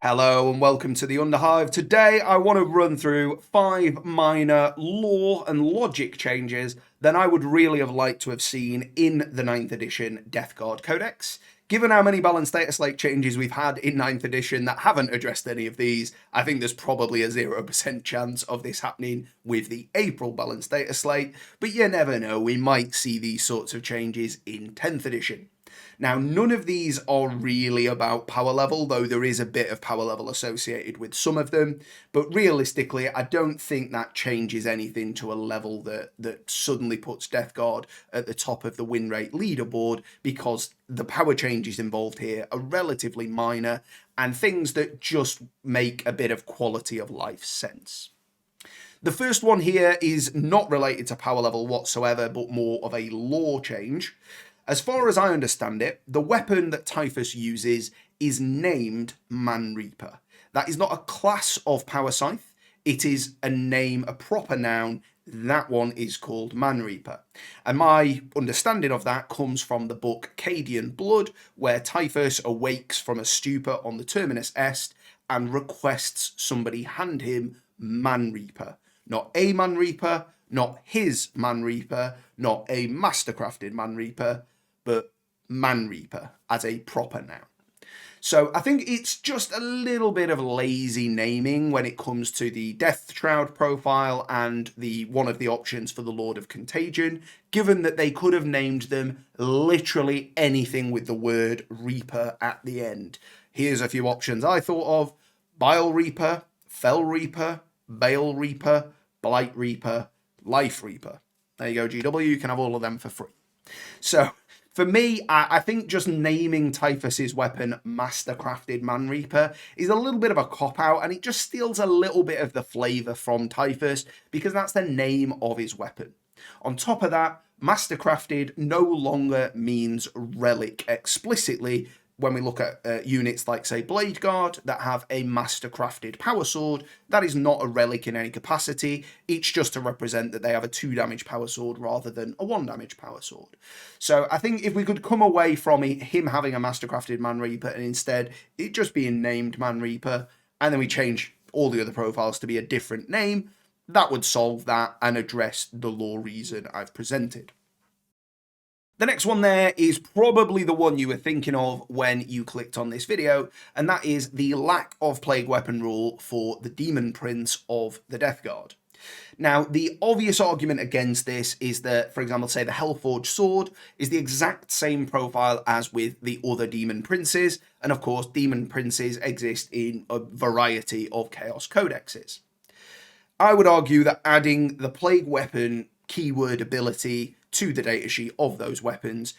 Hello and welcome to the Underhive. Today I want to run through 5 minor lore and logic changes that I would really have liked to have seen in the 9th edition Death Guard Codex. Given how many balanced data slate changes we've had in 9th edition that haven't addressed any of these, I think there's probably a 0% chance of this happening with the April balanced data slate, but you never know, we might see these sorts of changes in 10th edition. Now, none of these are really about power level, though there is a bit of power level associated with some of them. But realistically, I don't think that changes anything to a level that suddenly puts Death Guard at the top of the win rate leaderboard, because the power changes involved here are relatively minor and things that just make a bit of quality of life sense. The first one here is not related to power level whatsoever, but more of a lore change. As far as I understand it, the weapon that Typhus uses is named Man Reaper. That is not a class of power scythe. It is a name, a proper noun. That one is called Man Reaper. And my understanding of that comes from the book Cadian Blood, where Typhus awakes from a stupor on the Terminus Est and requests somebody hand him Man Reaper. Not a Man Reaper, not his Man Reaper, not a mastercrafted Man Reaper, but Man Reaper as a proper noun. So I think it's just a little bit of lazy naming when it comes to the Death Shroud profile and one of the options for the Lord of Contagion, given that they could have named them literally anything with the word Reaper at the end. Here's a few options I thought of: Bile Reaper, Fell Reaper, Bale Reaper, Blight Reaper, Life Reaper. There you go, GW, you can have all of them for free. So for me, I think just naming Typhus's weapon Mastercrafted Man Reaper is a little bit of a cop-out, and it just steals a little bit of the flavour from Typhus, because that's the name of his weapon. On top of that, Mastercrafted no longer means relic explicitly when we look at units like, say, Blade Guard that have a mastercrafted power sword. That is not a relic in any capacity. It's just to represent that they have a 2 damage power sword rather than a 1 damage power sword. So I think if we could come away from him having a mastercrafted Man Reaper and instead it just being named Man Reaper, and then we change all the other profiles to be a different name, that would solve that and address the lore reason I've presented. The next one there is probably the one you were thinking of when you clicked on this video, and that is the lack of plague weapon rule for the Daemon Prince of the Death Guard. Now, the obvious argument against this is that, for example, say the Hellforged Sword is the exact same profile as with the other Daemon Princes, and of course, Daemon Princes exist in a variety of Chaos Codexes. I would argue that adding the plague weapon keyword ability to the datasheet of those weapons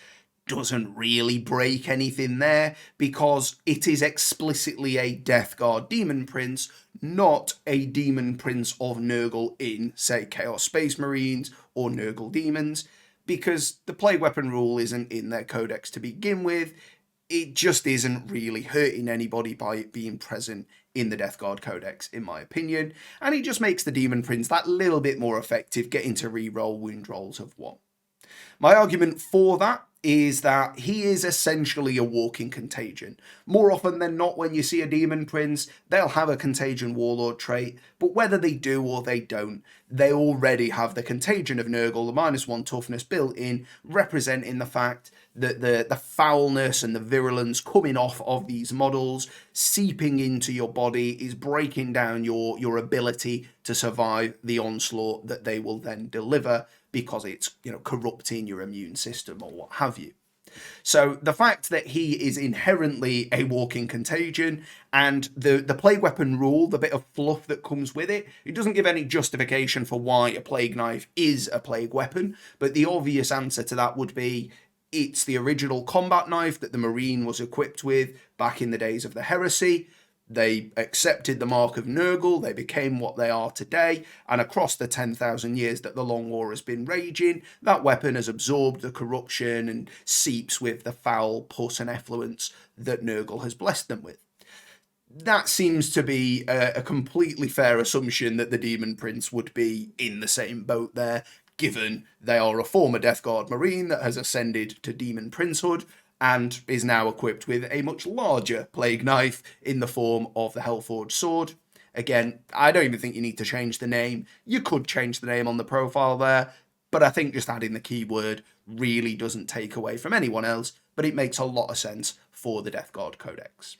doesn't really break anything there, because it is explicitly a Death Guard Daemon Prince, not a Daemon Prince of Nurgle in, say, Chaos Space Marines or Nurgle Demons, because the plague weapon rule isn't in their codex to begin with. It just isn't really hurting anybody by it being present in the Death Guard Codex, in my opinion, and it just makes the Daemon Prince that little bit more effective, getting to reroll wound rolls of 1. My argument for that is that he is essentially a walking contagion. More often than not, when you see a Daemon Prince, they'll have a Contagion Warlord trait, but whether they do or they don't, they already have the Contagion of Nurgle, the -1 toughness built in, representing the fact that the foulness and the virulence coming off of these models, seeping into your body, is breaking down your ability to survive the onslaught that they will then deliver, because it's, corrupting your immune system or what have you. So the fact that he is inherently a walking contagion, and the plague weapon rule, the bit of fluff that comes with it, it doesn't give any justification for why a plague knife is a plague weapon, but the obvious answer to that would be it's the original combat knife that the Marine was equipped with back in the days of the Heresy. They accepted the mark of Nurgle, they became what they are today, and across the 10,000 years that the Long War has been raging, that weapon has absorbed the corruption and seeps with the foul pus and effluence that Nurgle has blessed them with. That seems to be a completely fair assumption that the Daemon Prince would be in the same boat there, given they are a former Death Guard Marine that has ascended to Daemon Princehood and is now equipped with a much larger Plague Knife in the form of the Hellforged Sword. Again, I don't even think you need to change the name. You could change the name on the profile there, but I think just adding the keyword really doesn't take away from anyone else, but it makes a lot of sense for the Death Guard Codex.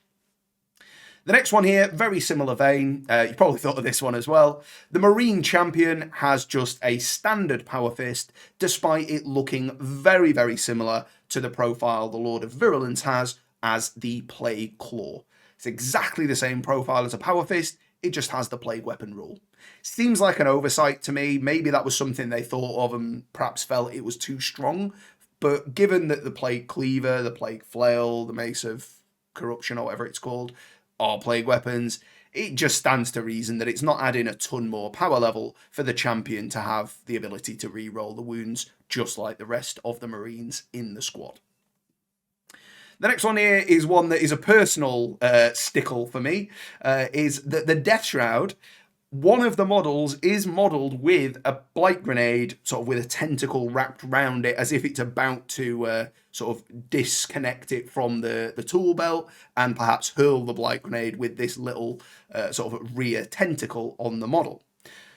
The next one here, very similar vein. You probably thought of this one as well. The Marine Champion has just a standard Power Fist, despite it looking very, very similar to the profile the Lord of Virulence has as the Plague Claw. It's exactly the same profile as a Power Fist, it just has the Plague Weapon rule. Seems like an oversight to me. Maybe that was something they thought of and perhaps felt it was too strong. But given that the Plague Cleaver, the Plague Flail, the Mace of Corruption, or whatever it's called, are Plague Weapons, it just stands to reason that it's not adding a ton more power level for the champion to have the ability to re-roll the wounds, just like the rest of the Marines in the squad. The next one here is one that is a personal stickle for me, is that the Death Shroud, one of the models is modelled with a Blight Grenade, sort of with a tentacle wrapped around it, as if it's about to sort of disconnect it from the tool belt and perhaps hurl the Blight Grenade with this little sort of rear tentacle on the model.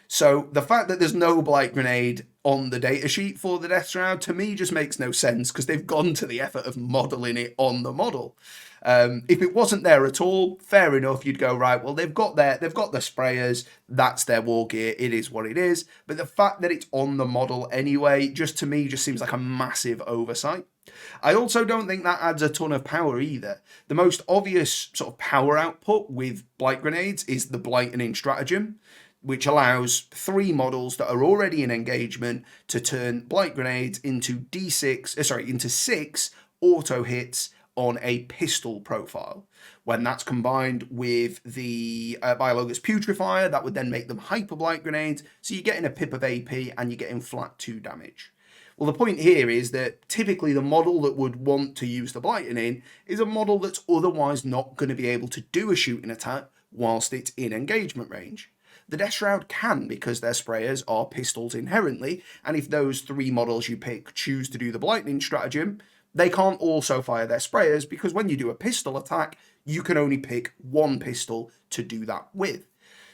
So the fact that there's no Blight Grenade on the datasheet for the Death Shroud, to me, just makes no sense, because they've gone to the effort of modelling it on the model. If it wasn't there at all, fair enough, you'd go, right, well, they've got the sprayers, that's their war gear, it is what it is. But the fact that it's on the model anyway, just to me, just seems like a massive oversight. I also don't think that adds a ton of power either. The most obvious sort of power output with Blight Grenades is the Blightening Stratagem, which allows 3 models that are already in engagement to turn Blight Grenades into into 6 auto hits on a pistol profile. When that's combined with the Biologus Putrefier, that would then make them Hyper Blight Grenades, so you're getting a pip of AP and you're getting flat 2 damage. Well, the point here is that typically the model that would want to use the Blightening is a model that's otherwise not going to be able to do a shooting attack whilst it's in engagement range. The Death Shroud can, because their sprayers are pistols inherently, and if those 3 models you pick choose to do the Blightening Stratagem, they can't also fire their sprayers, because when you do a pistol attack, you can only pick 1 pistol to do that with.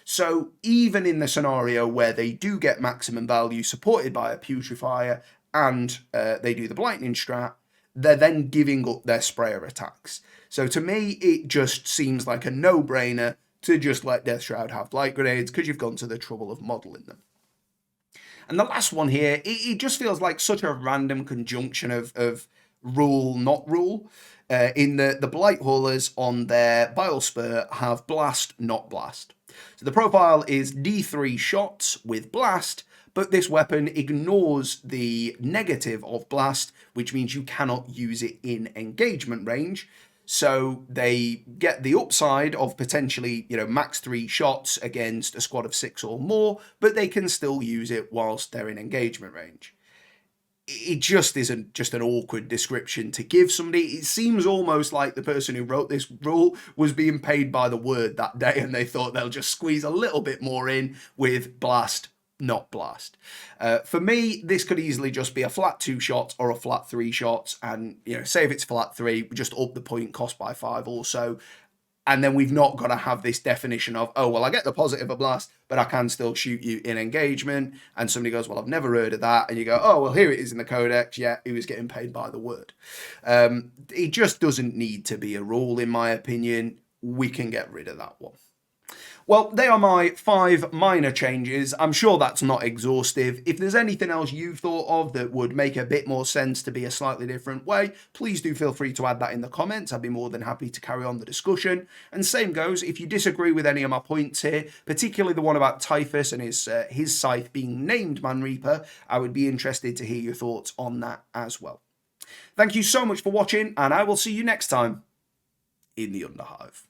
So even in the scenario where they do get maximum value supported by a Putrefier and they do the Blightening Strat, they're then giving up their sprayer attacks. So to me, it just seems like a no-brainer to just let Death Shroud have Blight Grenades, because you've gone to the trouble of modelling them. And the last one here, it just feels like such a random conjunction of rule, not rule, in the Blighthaulers on their Bile Spur have Blast, not Blast. So the profile is D3 shots with Blast, but this weapon ignores the negative of Blast, which means you cannot use it in engagement range. So they get the upside of potentially, max 3 shots against a squad of 6 or more, but they can still use it whilst they're in engagement range. It just isn't just an awkward description to give somebody. It seems almost like the person who wrote this rule was being paid by the word that day, and they thought they'll just squeeze a little bit more in with Blast, not Blast. For me, this could easily just be a flat 2 shots or a flat 3 shots, and say if it's flat 3, we just up the point cost by 5 or so, and then we've not got to have this definition of, oh, well, I get the positive of Blast, but I can still shoot you in engagement, and somebody goes, well, I've never heard of that, and you go, oh, well, here it is in the codex, yeah, he was getting paid by the word. It just doesn't need to be a rule, in my opinion. We can get rid of that one. Well, they are my 5 minor changes. I'm sure that's not exhaustive. If there's anything else you've thought of that would make a bit more sense to be a slightly different way, please do feel free to add that in the comments. I'd be more than happy to carry on the discussion. And same goes, if you disagree with any of my points here, particularly the one about Typhus and his scythe being named Man Reaper, I would be interested to hear your thoughts on that as well. Thank you so much for watching, and I will see you next time in the Underhive.